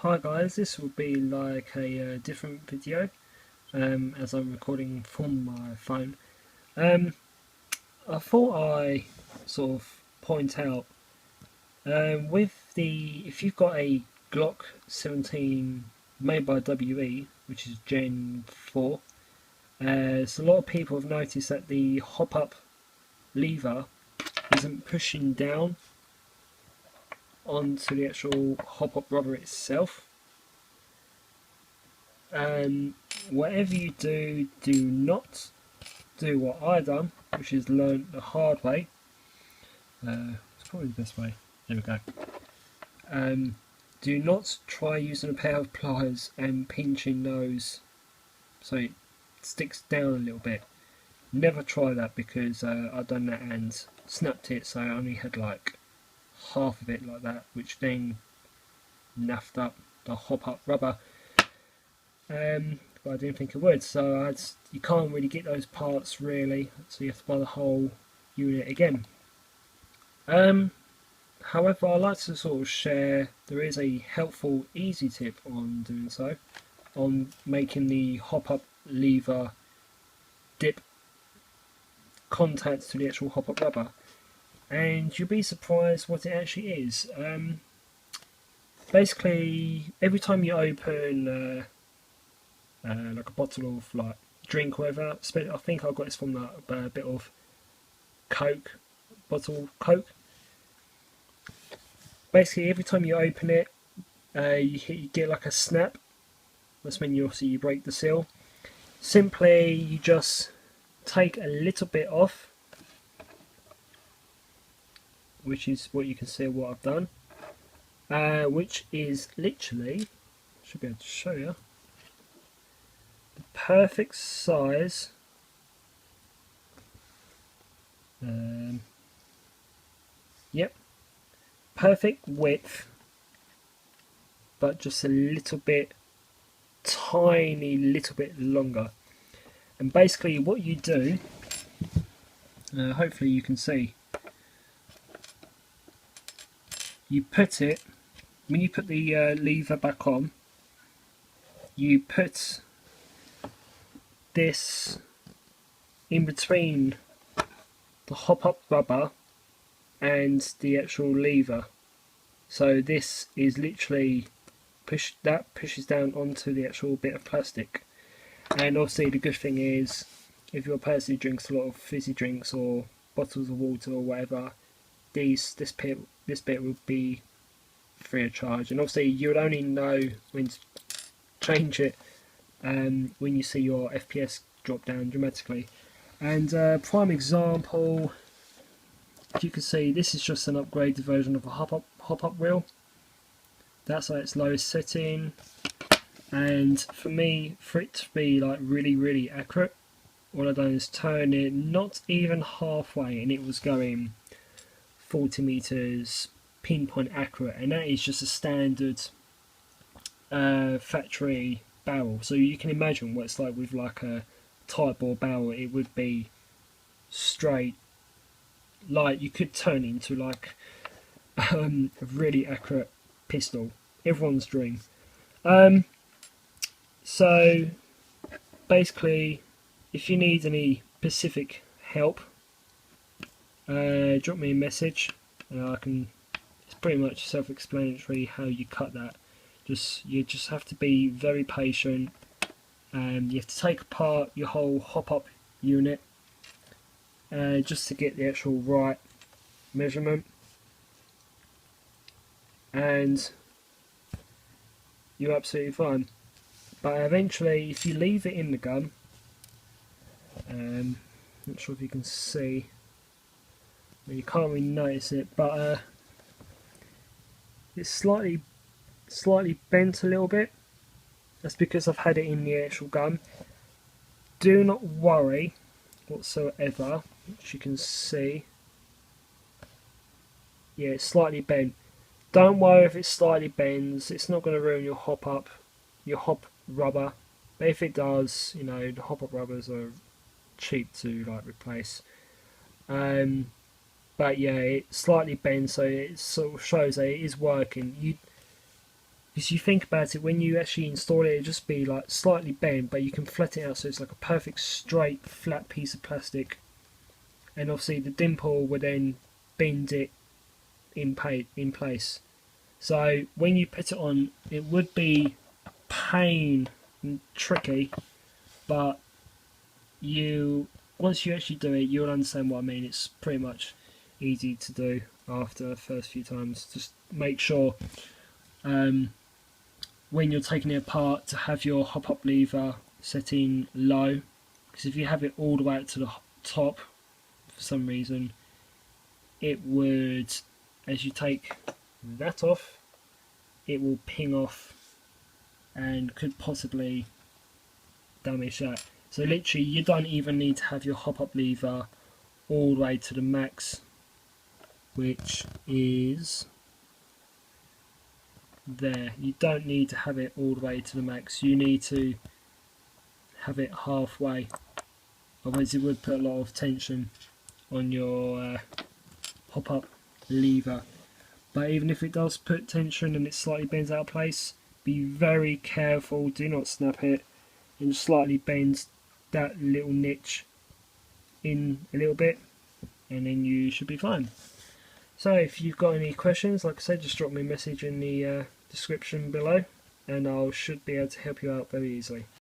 Hi guys, this will be like a different video as I'm recording from my phone. Um, I thought I sort of point out if you've got a Glock 17 made by WE, which is Gen 4, so a lot of people have noticed that the hop up lever isn't pushing down onto the actual hop up rubber itself. Whatever you do, do not do what I done, which is learn the hard way. It's probably the best way. There we go. Do not try using a pair of pliers and pinching those so it sticks down a little bit. Never try that because I've done that and snapped it, so I only had like half of it like that, which then naffed up the hop up rubber. But I didn't think it would, so you can't really get those parts really, so you have to buy the whole unit again. However, I like to sort of share, there is a helpful easy tip on doing so, on making the hop up lever dip contact to the actual hop up rubber, and you'll be surprised what it actually is. Basically, every time you open like a bottle of like drink or whatever, I think I got this from a bit of Coke, bottle of Coke. Basically, every time you open it, you get like a snap. That's when you break the seal. Simply, you just take a little bit off, which is what you can see what I've done. Which is literally, should be able to show you, the perfect size. Yep, perfect width, but just a little bit, tiny little bit longer. And basically what you do, hopefully you can see, you put it, when you put the lever back on, you put this in between the hop up rubber and the actual lever. So this is literally pushes down onto the actual bit of plastic. And obviously the good thing is, if you're a person who drinks a lot of fizzy drinks or bottles of water or whatever, this bit will be free of charge. And obviously you would only know when to change it when you see your FPS drop down dramatically. And prime example, as you can see, this is just an upgraded version of a hop up reel. That's at its lowest setting, and for me, for it to be like really accurate, all I've done is turn it not even halfway and it was going 40 meters pinpoint accurate, and that is just a standard factory barrel. So you can imagine what it's like with like a type bore barrel. It would be straight, like you could turn it into like a really accurate pistol, everyone's dream. So basically, if you need any specific help, drop me a message. It's pretty much self-explanatory how you cut that. You just have to be very patient, and you have to take apart your whole hop-up unit just to get the actual right measurement, and you're absolutely fine. But eventually, if you leave it in the gun, not sure if you can see, you can't really notice it, but it's slightly bent a little bit. That's because I've had it in the actual gun. Do not worry whatsoever, which you can see. Yeah, it's slightly bent. Don't worry if it slightly bends. It's not going to ruin your hop rubber. But if it does, you know, the hop up rubbers are cheap to like replace. But yeah, it slightly bends, so it sort of shows that it is working. Because you think about it, when you actually install it, it'll just be like slightly bent, but you can flatten it out so it's like a perfect straight flat piece of plastic. And obviously the dimple will then bend it in place. So when you put it on, it would be a pain and tricky, but once you actually do it, you'll understand what I mean. It's pretty much easy to do after the first few times. Just make sure when you're taking it apart to have your hop-up lever setting low, because if you have it all the way up to the top for some reason, it would, as you take that off, it will ping off and could possibly damage that. So literally you don't even need to have your hop-up lever all the way to the max, which is there. You don't need to have it all the way to the max, you need to have it halfway, otherwise it would put a lot of tension on your hop-up lever. But even if it does put tension and it slightly bends out of place, be very careful, do not snap it, and slightly bend that little niche in a little bit, and then you should be fine. So if you've got any questions, like I said, just drop me a message in the description below, and I should be able to help you out very easily.